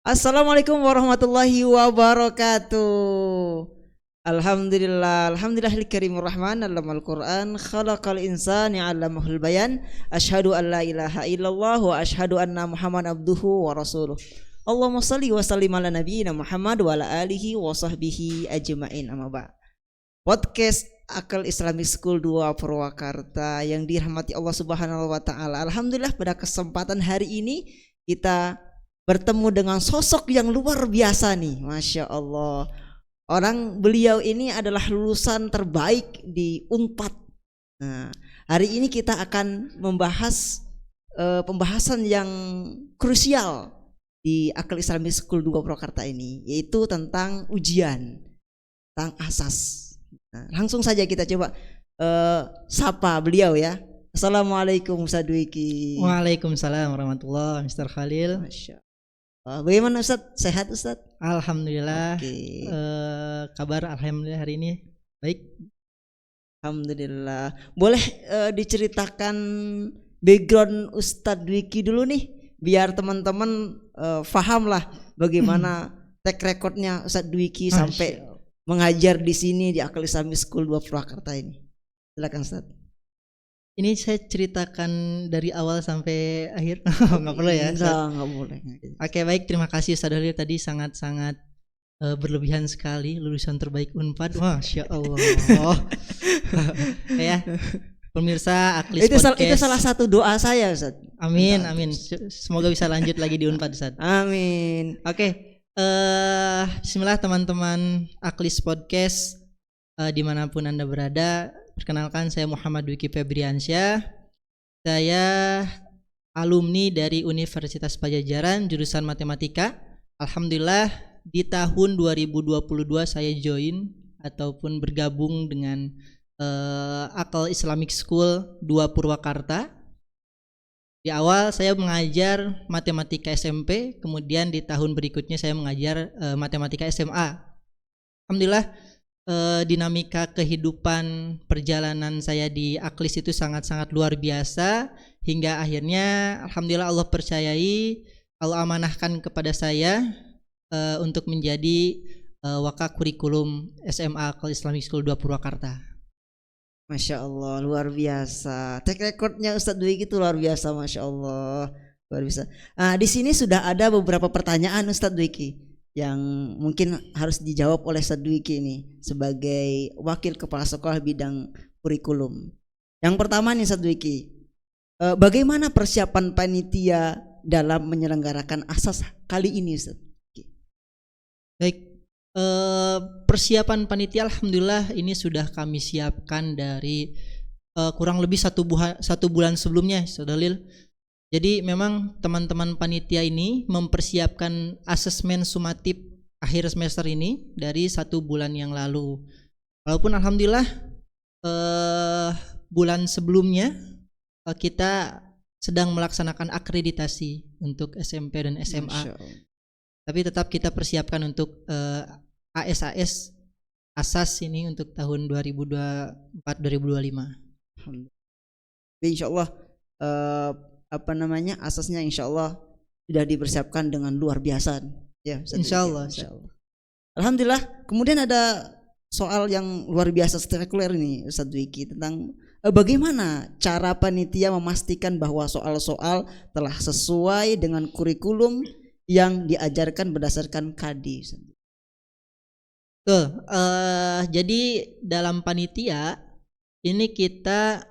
Assalamualaikum warahmatullahi wabarakatuh. Alhamdulillahil karimur rahman, allamal Qur'an, khalaqal insani 'allamahul bayan. Asyhadu an la ilaha illallah wa asyhadu anna Muhammadan abduhu wa rasuluh. Allahumma shalli wa sallim ala nabiyyina Muhammad wa ala alihi wa sahbihi ajmain. Amma ba'd. Podcast Akal Islamic School 2 Purwakarta yang dirahmati Allah Subhanahu wa taala. Alhamdulillah pada kesempatan hari ini kita bertemu dengan sosok yang luar biasa nih, Masya Allah. Beliau ini adalah lulusan terbaik di Unpad. Nah, hari ini kita akan membahas pembahasan yang krusial di Akal Islamic School 2 Purwakarta ini, yaitu tentang ujian, tentang asas. Nah, langsung saja kita coba sapa beliau ya. Assalamualaikum Ustaz Dwiki. Waalaikumsalam warahmatullahi Mr. Khalil. Masya. Bagaimana Ustaz? Sehat Ustaz? Alhamdulillah. Oke. Kabar alhamdulillah hari ini baik. Alhamdulillah. Boleh diceritakan background Ustadz Dwiki dulu nih, biar teman-teman paham lah bagaimana track recordnya Ustadz Dwiki sampai mengajar di sini di Akal Islamic School 2 Purwakarta ini. Silakan Ustadz. Ini saya ceritakan dari awal sampai akhir. Nggak perlu ya? Nggak boleh. Oke, baik, terima kasih Ustadz Khalil, tadi sangat-sangat berlebihan sekali, lulusan terbaik Unpad. Masya Allah. Ya, pemirsa Aklis Podcast. Itu salah satu doa saya Ustadz. Amin, amin. Semoga bisa lanjut lagi di Unpad Ustadz. Amin. Oke, bismillah teman-teman Aklis Podcast, dimanapun Anda berada. Perkenalkan, saya Muhammad Dwiki Febriansyah. Saya alumni dari Universitas Pajajaran jurusan Matematika. Alhamdulillah di tahun 2022 saya join ataupun bergabung dengan Akal Islamic School 2 Purwakarta. Di awal saya mengajar matematika SMP, kemudian di tahun berikutnya saya mengajar matematika SMA. Alhamdulillah dinamika kehidupan perjalanan saya di Aklis itu sangat-sangat luar biasa, hingga akhirnya alhamdulillah Allah percayai, Allah amanahkan kepada saya untuk menjadi wakil kurikulum SMA Akal Islamic School 2 Purwakarta. Masya Allah, luar biasa. Track recordnya Ustadz Dwiki itu luar biasa, Masya Allah, luar biasa. Nah, di sini sudah ada beberapa pertanyaan Ustadz Dwiki yang mungkin harus dijawab oleh Ustadz Dwiki ini sebagai wakil kepala sekolah bidang kurikulum. Yang pertama nih Ustadz Dwiki, bagaimana persiapan panitia dalam menyelenggarakan asas kali ini Ustadz? Baik, persiapan panitia alhamdulillah ini sudah kami siapkan dari kurang lebih satu bulan sebelumnya Ustadz Khalil. Jadi memang teman-teman panitia ini mempersiapkan asesmen sumatif akhir semester ini dari 1 bulan yang lalu. Walaupun alhamdulillah bulan sebelumnya kita sedang melaksanakan akreditasi untuk SMP dan SMA. Tapi tetap kita persiapkan untuk AS asas ini untuk tahun 2024-2025. Insya Allah asasnya insya Allah sudah dipersiapkan dengan luar biasa ya. Insya Allah. Alhamdulillah. Kemudian ada soal yang luar biasa spektakuler ini Ustadz Dwiki tentang bagaimana cara panitia memastikan bahwa soal-soal telah sesuai dengan kurikulum yang diajarkan berdasarkan KADI. Jadi dalam panitia ini kita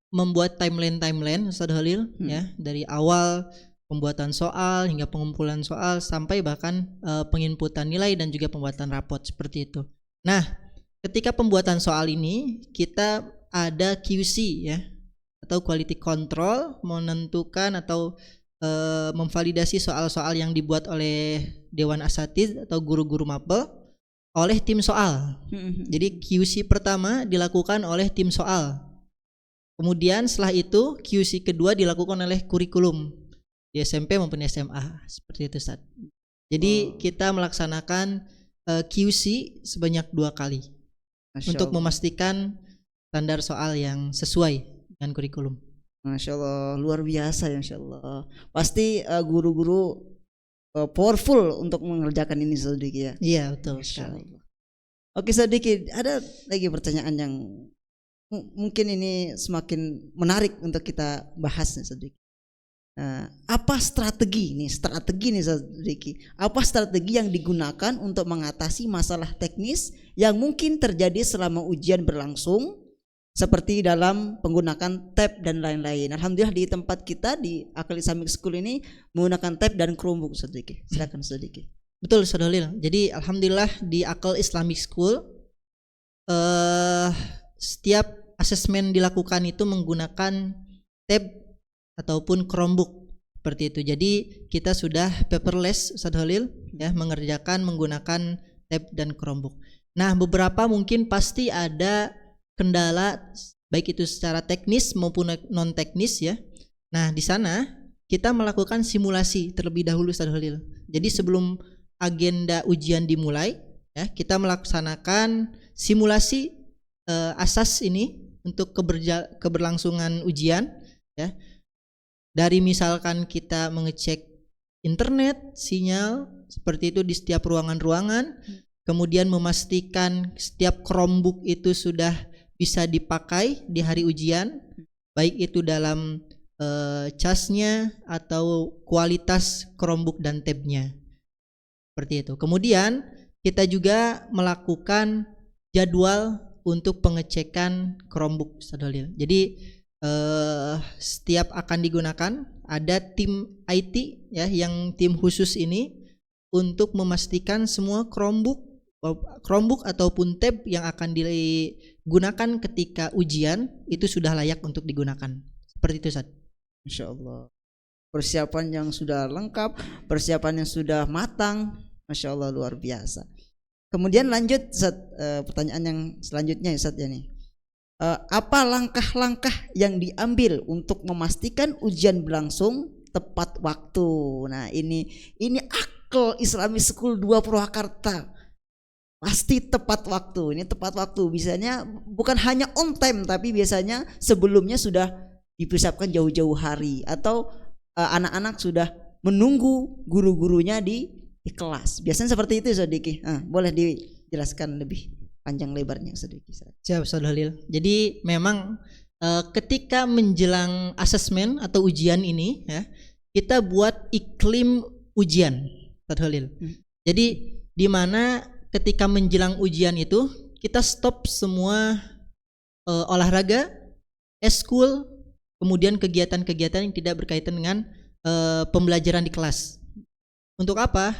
membuat timeline Ustadz Khalil ya, dari awal pembuatan soal hingga pengumpulan soal sampai bahkan penginputan nilai dan juga pembuatan rapot seperti itu. Nah, ketika pembuatan soal ini kita ada QC ya, atau quality control, menentukan atau memvalidasi soal-soal yang dibuat oleh Dewan Asatidz atau guru-guru mapel oleh tim soal. Jadi QC pertama dilakukan oleh tim soal. Kemudian setelah itu QC kedua dilakukan oleh kurikulum di SMP maupun SMA, seperti itu Ustaz. Jadi kita melaksanakan QC sebanyak 2 kali untuk memastikan standar soal yang sesuai dengan kurikulum. Masya Allah, luar biasa ya, Masya Allah. Pasti guru-guru powerful untuk mengerjakan ini sedikit ya. Iya, betul Masya sekali. Allah. Oke sedikit, ada lagi pertanyaan yang mungkin ini semakin menarik untuk kita bahas nih sedikit. Apa strategi nih sedikit? Apa strategi yang digunakan untuk mengatasi masalah teknis yang mungkin terjadi selama ujian berlangsung, seperti dalam penggunakan tab dan lain-lain? Alhamdulillah di tempat kita di Akal Islamic School ini menggunakan tab dan Chromebook sedikit. Silakan sedikit. Betul Ustaz Holil. Jadi alhamdulillah di Akal Islamic School setiap asesmen dilakukan itu menggunakan tab ataupun Chromebook seperti itu. Jadi kita sudah paperless Ustaz Holil ya, mengerjakan menggunakan tab dan Chromebook. Nah, beberapa mungkin pasti ada kendala baik itu secara teknis maupun non teknis ya. Nah, di sana kita melakukan simulasi terlebih dahulu Ustaz Holil. Jadi sebelum agenda ujian dimulai ya, kita melaksanakan simulasi asas ini untuk keberlangsungan ujian ya. Dari misalkan kita mengecek internet, sinyal seperti itu di setiap ruangan-ruangan, kemudian memastikan setiap Chromebook itu sudah bisa dipakai di hari ujian, baik itu dalam casnya atau kualitas Chromebook dan tabnya. Seperti itu. Kemudian kita juga melakukan jadwal untuk pengecekan Chromebook Ustaz Holil. Jadi setiap akan digunakan ada tim IT ya, yang tim khusus ini untuk memastikan semua Chromebook ataupun tab yang akan digunakan ketika ujian itu sudah layak untuk digunakan. Seperti itu Ustaz. Insya Allah. Persiapan yang sudah lengkap, persiapan yang sudah matang, Masya Allah luar biasa. Kemudian lanjut Ustaz, pertanyaan yang selanjutnya Ustaz ya nih. Apa langkah-langkah yang diambil untuk memastikan ujian berlangsung tepat waktu? Nah ini Akal Islamic School 2 Purwakarta pasti tepat waktu. Ini tepat waktu, biasanya bukan hanya on time tapi biasanya sebelumnya sudah dipersiapkan jauh-jauh hari, atau anak-anak sudah menunggu guru-gurunya di kelas. Biasanya seperti itu sedikit. Boleh dijelaskan lebih panjang lebarnya sedikit. Siap Ustaz Holil. Jadi memang ketika menjelang asesmen atau ujian ini ya, kita buat iklim ujian Ustaz Holil. Jadi di mana ketika menjelang ujian itu kita stop semua olahraga, eskul, kemudian kegiatan-kegiatan yang tidak berkaitan dengan pembelajaran di kelas. Untuk apa?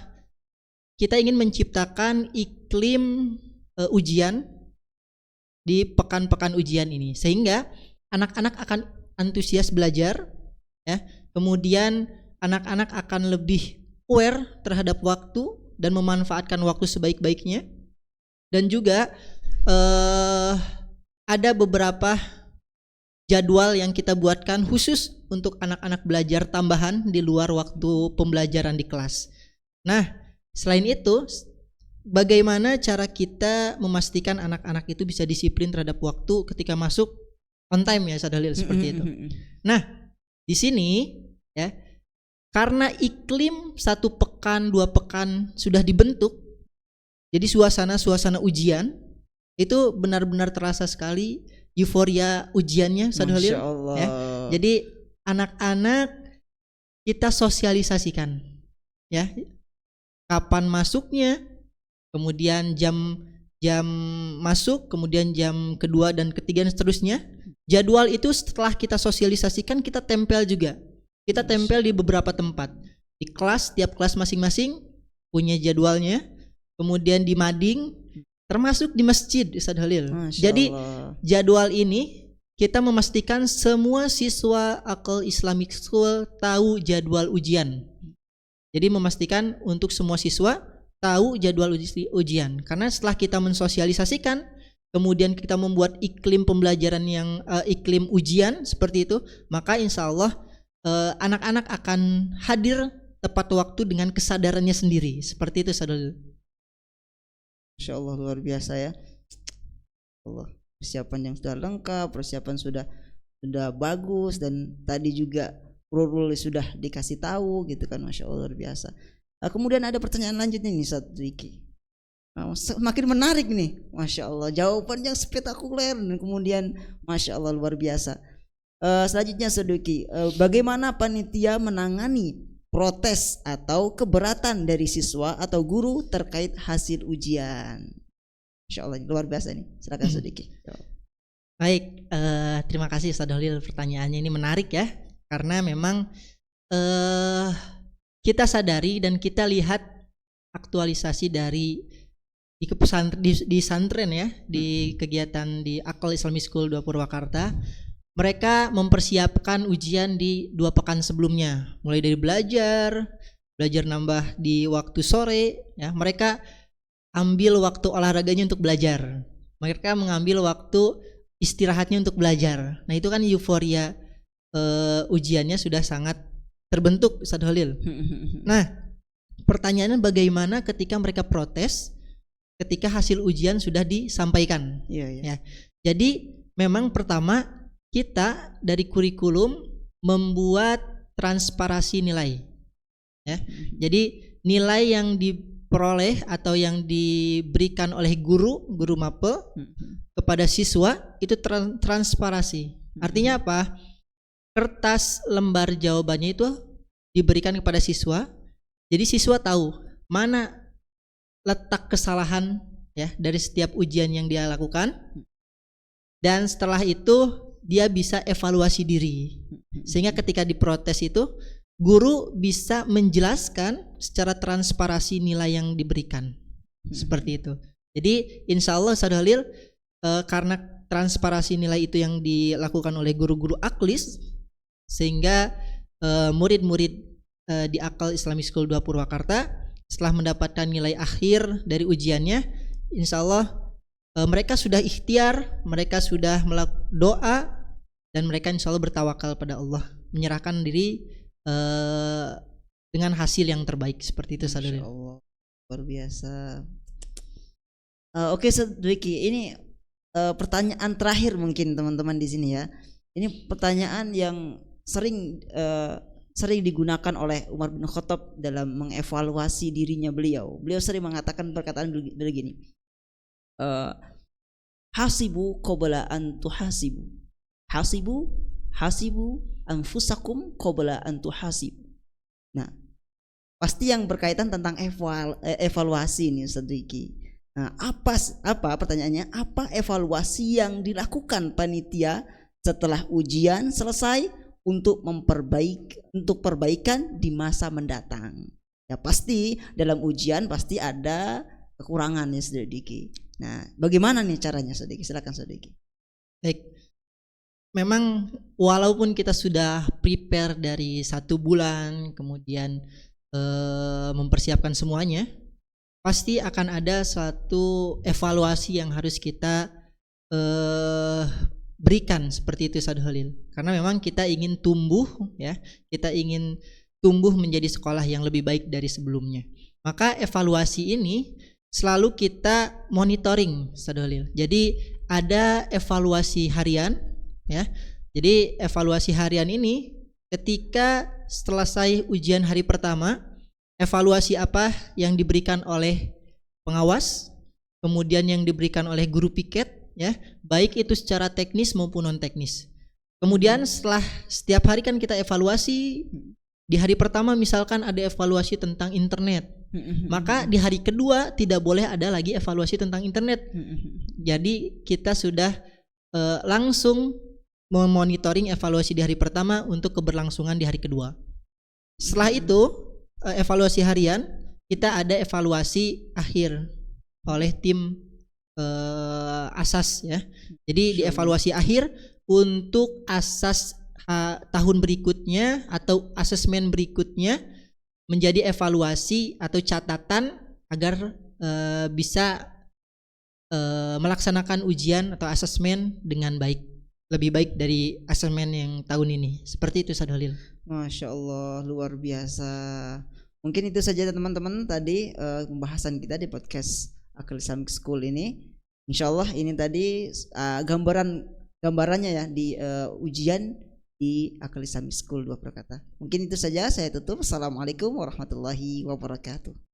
Kita ingin menciptakan iklim ujian di pekan-pekan ujian ini sehingga anak-anak akan antusias belajar ya. Kemudian anak-anak akan lebih aware terhadap waktu dan memanfaatkan waktu sebaik-baiknya. Dan juga ada beberapa jadwal yang kita buatkan khusus untuk anak-anak belajar tambahan di luar waktu pembelajaran di kelas. Nah, selain itu, bagaimana cara kita memastikan anak-anak itu bisa disiplin terhadap waktu ketika masuk on time ya Ustaz Holil, seperti itu. Nah, di sini ya, karena iklim 1 pekan 2 pekan sudah dibentuk, jadi suasana ujian itu benar-benar terasa sekali euforia ujiannya Ustaz Holil ya. Jadi anak-anak kita sosialisasikan ya, kapan masuknya, kemudian jam masuk, kemudian jam kedua dan ketiga dan seterusnya. Jadwal itu setelah kita sosialisasikan kita tempel juga. Kita tempel di beberapa tempat. Di kelas, tiap kelas masing-masing punya jadwalnya. Kemudian di mading, termasuk di masjid Ustaz Holil. Jadi jadwal ini kita memastikan semua siswa Akal Islamic School tahu jadwal ujian. Jadi memastikan untuk semua siswa tahu jadwal ujian. Karena setelah kita mensosialisasikan, kemudian kita membuat iklim pembelajaran yang iklim ujian seperti itu, maka insya Allah anak-anak akan hadir tepat waktu dengan kesadarannya sendiri. Seperti itu Ustaz. Insya Allah luar biasa ya. Allah, persiapan yang sudah lengkap, persiapan sudah bagus, dan tadi juga rule sudah dikasih tahu gitu kan, Masya Allah luar biasa. Kemudian ada pertanyaan lanjutnya nih Ustaz Riki. Semakin menarik nih, Masya Allah, jawabannya spektakuler dan kemudian Masya Allah luar biasa. Selanjutnya Ustaz Riki, bagaimana panitia menangani protes atau keberatan dari siswa atau guru terkait hasil ujian? Masya Allah luar biasa nih, silakan Ustaz Riki. Baik, terima kasih Ustaz Holil, pertanyaannya ini menarik ya, karena memang kita sadari dan kita lihat aktualisasi dari di santren ya, di kegiatan di Akal Islamic School 2 Purwakarta, mereka mempersiapkan ujian di 2 pekan sebelumnya, mulai dari belajar nambah di waktu sore ya, mereka ambil waktu olahraganya untuk belajar, mereka mengambil waktu istirahatnya untuk belajar. Nah itu kan euforia ujiannya sudah sangat terbentuk Ustaz Holil. Nah pertanyaannya bagaimana ketika mereka protes ketika hasil ujian sudah disampaikan. Ya. Jadi memang pertama kita dari kurikulum membuat transparasi nilai ya. Jadi nilai yang diperoleh atau yang diberikan oleh guru mapel kepada siswa itu transparasi. Artinya apa? Kertas lembar jawabannya itu diberikan kepada siswa. Jadi siswa tahu mana letak kesalahan ya dari setiap ujian yang dia lakukan, dan setelah itu dia bisa evaluasi diri, sehingga ketika diprotes itu guru bisa menjelaskan secara transparasi nilai yang diberikan. Seperti itu. Jadi insya Allah Ustaz Holil, karena transparasi nilai itu yang dilakukan oleh guru-guru aklis, sehingga murid-murid di Akal Islamic School 2 Purwakarta setelah mendapatkan nilai akhir dari ujiannya, insya Allah mereka sudah ikhtiar, mereka sudah melakukan doa, dan mereka insya Allah bertawakal pada Allah, menyerahkan diri dengan hasil yang terbaik. Seperti itu Ustaz Holil. Luar biasa. Oke Ustaz Riki, ini pertanyaan terakhir mungkin teman-teman di sini ya. Ini pertanyaan yang sering digunakan oleh Umar bin Khattab dalam mengevaluasi dirinya beliau. Beliau sering mengatakan perkataan begini, hasibu qabla an tuhasibu, hasibu anfusakum qabla an tuhasibu. Nah, pasti yang berkaitan tentang evaluasi ini Ustaz Riki. Nah, apa pertanyaannya? Apa evaluasi yang dilakukan panitia setelah ujian selesai untuk perbaikan di masa mendatang? Ya pasti dalam ujian pasti ada kekurangan ya Ustaz Diki. Nah, bagaimana nih caranya Ustaz Diki? Silakan Ustaz Diki. Baik. Memang walaupun kita sudah prepare dari 1 bulan, kemudian mempersiapkan semuanya, pasti akan ada suatu evaluasi yang harus kita berikan, seperti itu Ustaz Holil. Karena memang kita ingin tumbuh ya, kita ingin tumbuh menjadi sekolah yang lebih baik dari sebelumnya. Maka evaluasi ini selalu kita monitoring Ustaz Holil. Jadi ada evaluasi harian ya. Jadi evaluasi harian ini ketika selesai ujian hari pertama, evaluasi apa yang diberikan oleh pengawas, kemudian yang diberikan oleh guru piket ya, baik itu secara teknis maupun non teknis. Kemudian setelah setiap hari kan kita evaluasi. Di hari pertama misalkan ada evaluasi tentang internet, maka di hari kedua tidak boleh ada lagi evaluasi tentang internet. Jadi kita sudah langsung memonitoring evaluasi di hari pertama untuk keberlangsungan di hari kedua. Setelah itu evaluasi harian, kita ada evaluasi akhir oleh tim asas ya. Jadi di evaluasi akhir untuk asas tahun berikutnya atau asesmen berikutnya menjadi evaluasi atau catatan agar bisa melaksanakan ujian atau asesmen dengan baik, lebih baik dari asesmen yang tahun ini. Seperti itu Ustaz Holil. Masya Allah, luar biasa. Mungkin itu saja teman-teman tadi pembahasan kita di podcast Akal Islamic School ini. Insya Allah ini tadi gambarannya ya di ujian di Akal Islamic School 2 Prakata. Mungkin itu saja, saya tutup. Assalamualaikum warahmatullahi wabarakatuh.